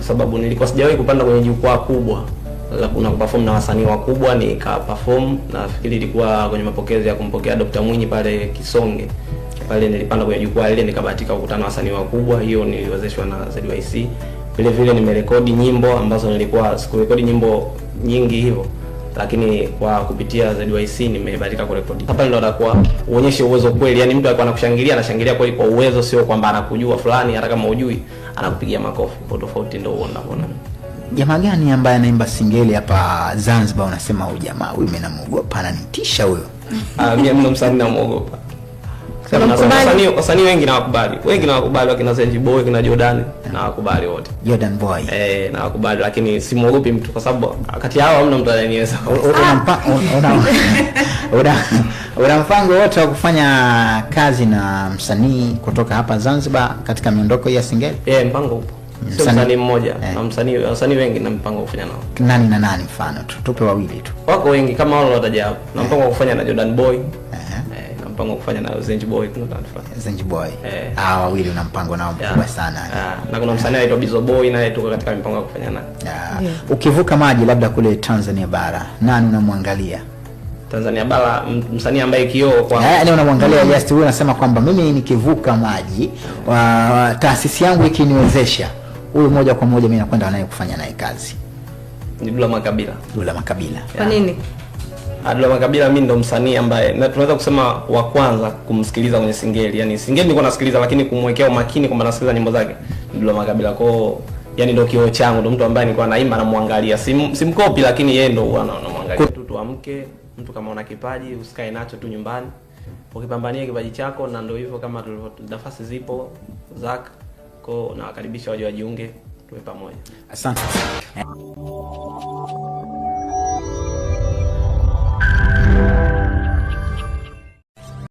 sababu nilikuwa sijawahi kupanda kwenye jukwaa kubwa la kuna kuperform na wasanii wakubwa, perform na nafikiri ilikuwa kwenye mapokezi ya kumpokea Dr. Mwinyi pale Kisonge. Pale nilipanda kwenye jukwaa ile nikabahatika kukutana na wasanii wakubwa, hiyo niliwezeshwa na ZYC. Vile vile nimerekodi nyimbo ambazo nilikuwa sikurekodi nyimbo nyingi hivyo, lakini kwa kupitia ZYC nimebahatika kurekodi. Hapa ndio atakuwa uonyeshe uwezo kweli, yani mtu alikuwa anakushangilia, anashangilia kweli kwa uwezo, sio kwamba anakujua fulani hata kama hujui anakupigia makofi. Kwa tofauti ndio unaona. Jamaa gani ambaye anaimba singeli hapa Zanzibar unasema huyu jamaa huyu mimi namuogopa, ananitisha huyo? Mimi mno msanii namuogopa. Wasanii wengi nawakubali. Wengi nawakubali, wakina Zenji Boy, kina Jordan nawakubali wote. Jordan Boy. Nawakubali, lakini simuogopi mtu kwa sababu kati yao hamna mtu anayeniweza. Una mpango wote wa kufanya kazi na msanii kutoka hapa Zanzibar katika miondoko ya singeli? Mpango upo. Sio msanii mmoja, na wasanii wengi na mpango kufanya nao. Nani na nani mfano? Tupe wawili tu. Wako wengi kama wale wataja hapo. Na mpango kufanya na Jordan Boy. Na mpango kufanya na Zenji Boy Zenji Boy. Wawili una mpango nao mkubwa sana. Na kuna msanii anaitwa Bizo Boy naye tuko katika mpango wa kufanya naye. Ukivuka maji labda kule Tanzania bara, nani unamwangalia? Tanzania bara msanii ambaye kioo kwa yaani unamwangalia just wewe unasema kwamba mimi nikivuka maji taasisi yangu ikiniwezesha huyu moja kwa moja mimi nakwenda naye kufanya naye kazi? Ni Dula Makabila. Dula Makabila. Kwa nini? Dula Makabila mimi ndo msanii ambaye na tunaweza kusema wa kwanza kumsikiliza kwenye singeli. Yaani singeli nilikuwa nasikiliza, lakini kumwekea umakini kwamba nasikiliza nyimbo zake Dula Makabila. Kwao yani ndo kioo changu, ndo mtu ambaye nilikuwa naimba namwangalia. Simkopi, lakini yeye ndo huwa namwangalia. Tuamke, mtu kama una kipaji usikae nacho tu nyumbani. Ukipambania kipaji chako, na ndio hivyo kama tulivyo, nafasi zipo zaka. Kwa na wakaribisha waje wajiunge tuwe pamoja. Asante.